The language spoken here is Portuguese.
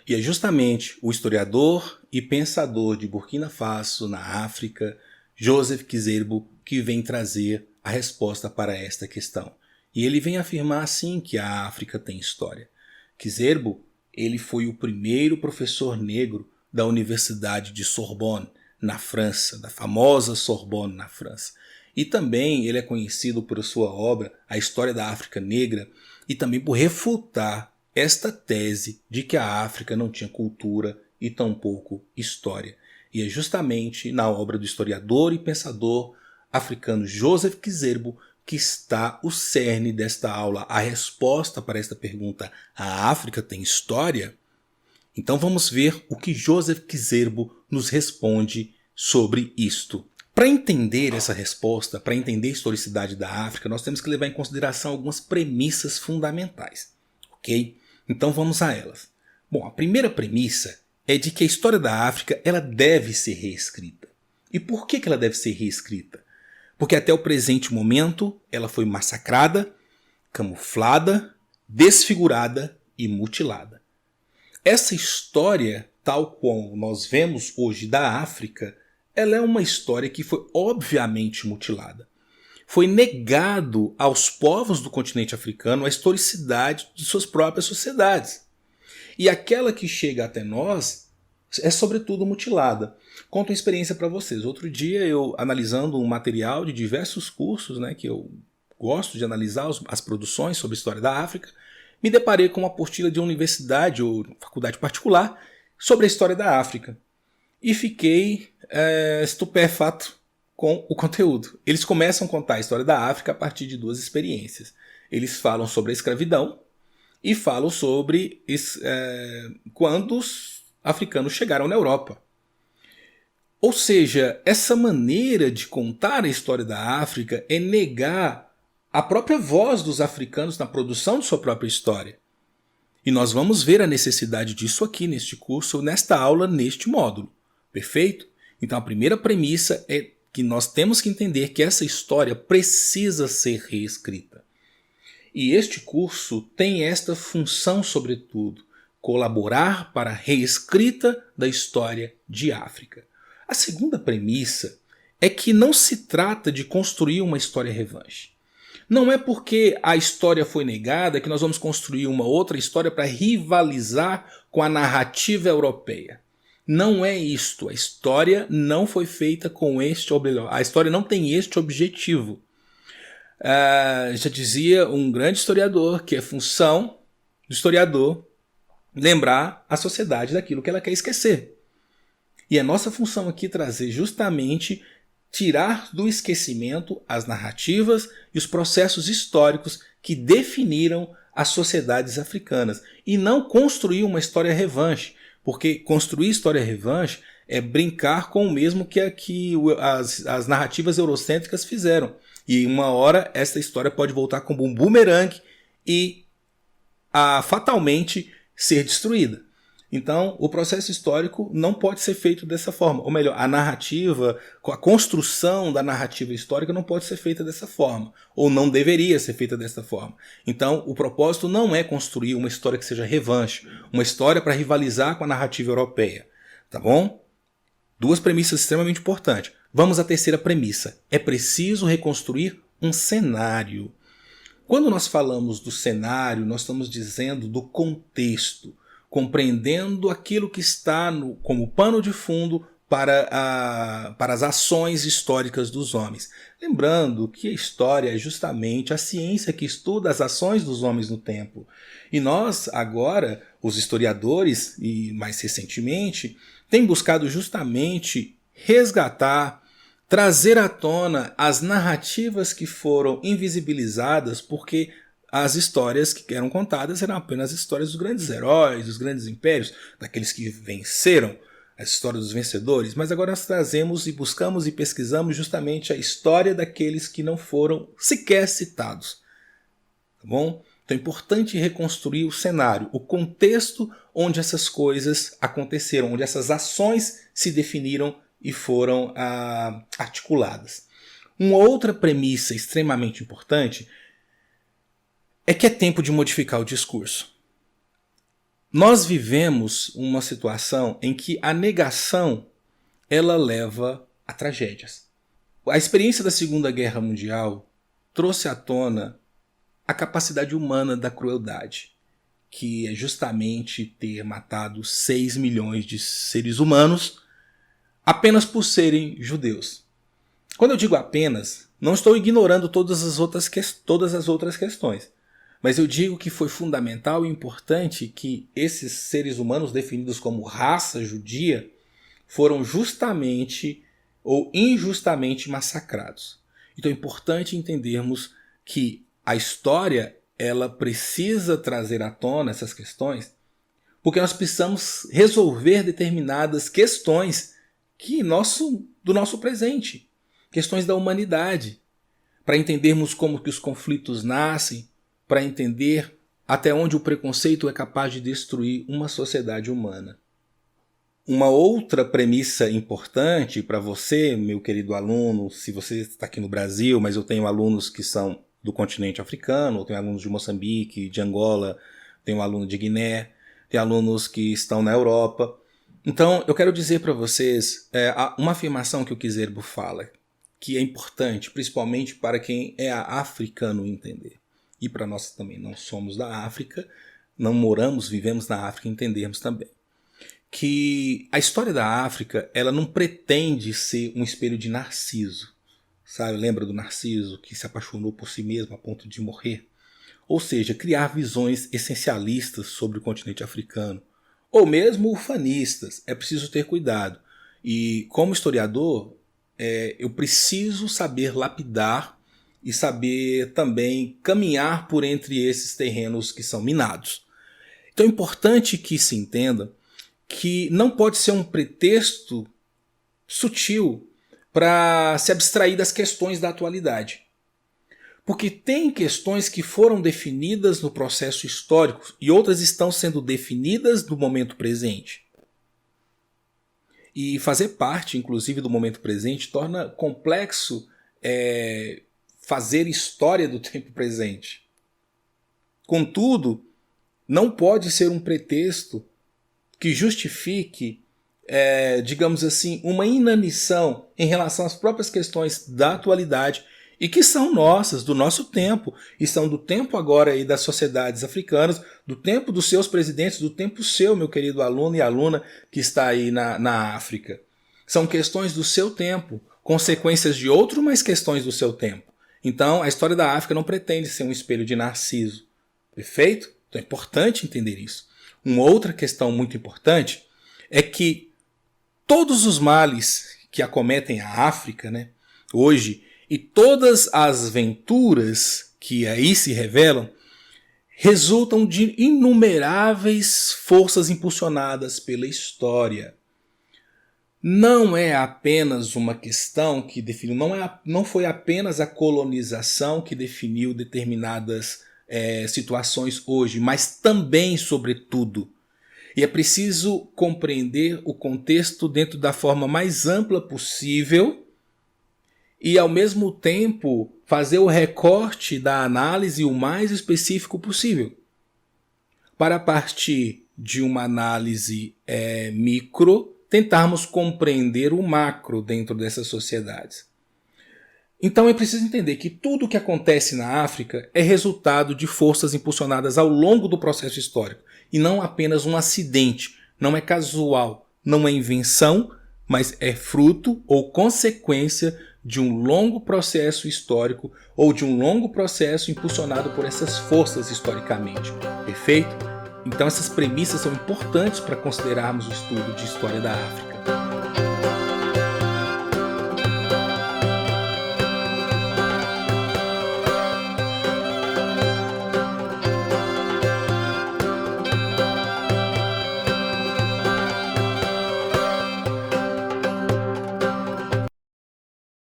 E é justamente o historiador e pensador de Burkina Faso, na África, Joseph Kizerbo, que vem trazer a resposta para esta questão. E ele vem afirmar assim que a África tem história. Kizerbo, ele foi o primeiro professor negro da Universidade de Sorbonne, na França, da famosa Sorbonne, na França. E também ele é conhecido por sua obra A História da África Negra e também por refutar esta tese de que a África não tinha cultura e tampouco história. E é justamente na obra do historiador e pensador africano Joseph Kizerbo que está o cerne desta aula, a resposta para esta pergunta: a África tem história? Então vamos ver o que Joseph Kizerbo nos responde sobre isto. Para entender essa resposta, para entender a historicidade da África, nós temos que levar em consideração algumas premissas fundamentais, ok? Então vamos a elas. Bom, a primeira premissa é de que a história da África ela deve ser reescrita. E por que ela deve ser reescrita? Porque até o presente momento ela foi massacrada, camuflada, desfigurada e mutilada. Essa história, tal como nós vemos hoje da África, ela é uma história que foi obviamente mutilada. Foi negado aos povos do continente africano a historicidade de suas próprias sociedades. E aquela que chega até nós é sobretudo mutilada. Conto uma experiência para vocês. Outro dia eu, analisando um material de diversos cursos, que eu gosto de analisar as produções sobre a história da África, me deparei com uma apostila de uma universidade ou faculdade particular sobre a história da África. E fiquei estupefato com o conteúdo. Eles começam a contar a história da África a partir de duas experiências. Eles falam sobre a escravidão e falam sobre quando os africanos chegaram na Europa. Ou seja, essa maneira de contar a história da África é negar a própria voz dos africanos na produção de sua própria história. E nós vamos ver a necessidade disso aqui neste curso, nesta aula, neste módulo. Perfeito? Então a primeira premissa é que nós temos que entender que essa história precisa ser reescrita. E este curso tem esta função, sobretudo, colaborar para a reescrita da história de África. A segunda premissa é que não se trata de construir uma história revanche. Não é porque a história foi negada que nós vamos construir uma outra história para rivalizar com a narrativa europeia. Não é isto. A história não foi feita com a história não tem este objetivo. Já dizia um grande historiador que é função do historiador lembrar a sociedade daquilo que ela quer esquecer. E é nossa função aqui trazer justamente tirar do esquecimento as narrativas e os processos históricos que definiram as sociedades africanas e não construir uma história revanche, porque construir história revanche é brincar com o mesmo que as narrativas eurocêntricas fizeram. E uma hora essa história pode voltar como um bumerangue e fatalmente ser destruída. Então, o processo histórico não pode ser feito dessa forma. Ou melhor, a narrativa, a construção da narrativa histórica não pode ser feita dessa forma. Ou não deveria ser feita dessa forma. Então, o propósito não é construir uma história que seja revanche. Uma história para rivalizar com a narrativa europeia. Tá bom? Duas premissas extremamente importantes. Vamos à terceira premissa. É preciso reconstruir um cenário. Quando nós falamos do cenário, nós estamos dizendo do contexto, compreendendo aquilo que está como pano de fundo para as ações históricas dos homens. Lembrando que a história é justamente a ciência que estuda as ações dos homens no tempo. E nós, agora, os historiadores, e mais recentemente, têm buscado justamente resgatar, trazer à tona as narrativas que foram invisibilizadas porque as histórias que eram contadas eram apenas histórias dos grandes heróis, dos grandes impérios, daqueles que venceram, as histórias dos vencedores. Mas agora nós trazemos e buscamos e pesquisamos justamente a história daqueles que não foram sequer citados. Tá bom? Então é importante reconstruir o cenário, o contexto onde essas coisas aconteceram, onde essas ações se definiram e foram articuladas. Uma outra premissa extremamente importante é que é tempo de modificar o discurso. Nós vivemos uma situação em que a negação ela leva a tragédias. A experiência da Segunda Guerra Mundial trouxe à tona a capacidade humana da crueldade, que é justamente ter matado 6 milhões de seres humanos apenas por serem judeus. Quando eu digo apenas, não estou ignorando todas as outras questões, mas eu digo que foi fundamental e importante que esses seres humanos definidos como raça judia foram justamente ou injustamente massacrados. Então é importante entendermos que a história ela precisa trazer à tona essas questões, porque nós precisamos resolver determinadas questões do nosso presente, questões da humanidade, para entendermos como que os conflitos nascem, para entender até onde o preconceito é capaz de destruir uma sociedade humana. Uma outra premissa importante para você, meu querido aluno, se você está aqui no Brasil, mas eu tenho alunos que são do continente africano, eu tenho alunos de Moçambique, de Angola, tenho aluno de Guiné, tenho alunos que estão na Europa. Então, eu quero dizer para vocês uma afirmação que o Kizerbo fala, que é importante, principalmente para quem é africano entender. E para nós também não somos da África, não moramos, vivemos na África, entendermos também. Que a história da África ela não pretende ser um espelho de Narciso. Sabe? Lembra do Narciso que se apaixonou por si mesmo a ponto de morrer? Ou seja, criar visões essencialistas sobre o continente africano. Ou mesmo ufanistas. É preciso ter cuidado. E como historiador, eu preciso saber lapidar e saber também caminhar por entre esses terrenos que são minados. Então é importante que se entenda que não pode ser um pretexto sutil para se abstrair das questões da atualidade. Porque tem questões que foram definidas no processo histórico e outras estão sendo definidas no momento presente. E fazer parte, inclusive, do momento presente torna complexo fazer história do tempo presente. Contudo, não pode ser um pretexto que justifique, digamos assim, uma inanição em relação às próprias questões da atualidade e que são nossas, do nosso tempo, e são do tempo agora aí das sociedades africanas, do tempo dos seus presidentes, do tempo seu, meu querido aluno e aluna que está aí na África. São questões do seu tempo, consequências de outro, mas questões do seu tempo. Então, a história da África não pretende ser um espelho de Narciso. Perfeito? Então é importante entender isso. Uma outra questão muito importante é que todos os males que acometem a África, hoje, e todas as venturas que aí se revelam, resultam de inumeráveis forças impulsionadas pela história. Não é apenas uma questão que definiu, não foi apenas a colonização que definiu determinadas situações hoje, mas também, sobretudo. E é preciso compreender o contexto dentro da forma mais ampla possível e, ao mesmo tempo, fazer o recorte da análise o mais específico possível. Para partir de uma análise micro, tentarmos compreender o macro dentro dessas sociedades. Então é preciso entender que tudo o que acontece na África é resultado de forças impulsionadas ao longo do processo histórico e não apenas um acidente, não é casual, não é invenção, mas é fruto ou consequência de um longo processo histórico ou de um longo processo impulsionado por essas forças historicamente. Perfeito? Então essas premissas são importantes para considerarmos o estudo de história da África.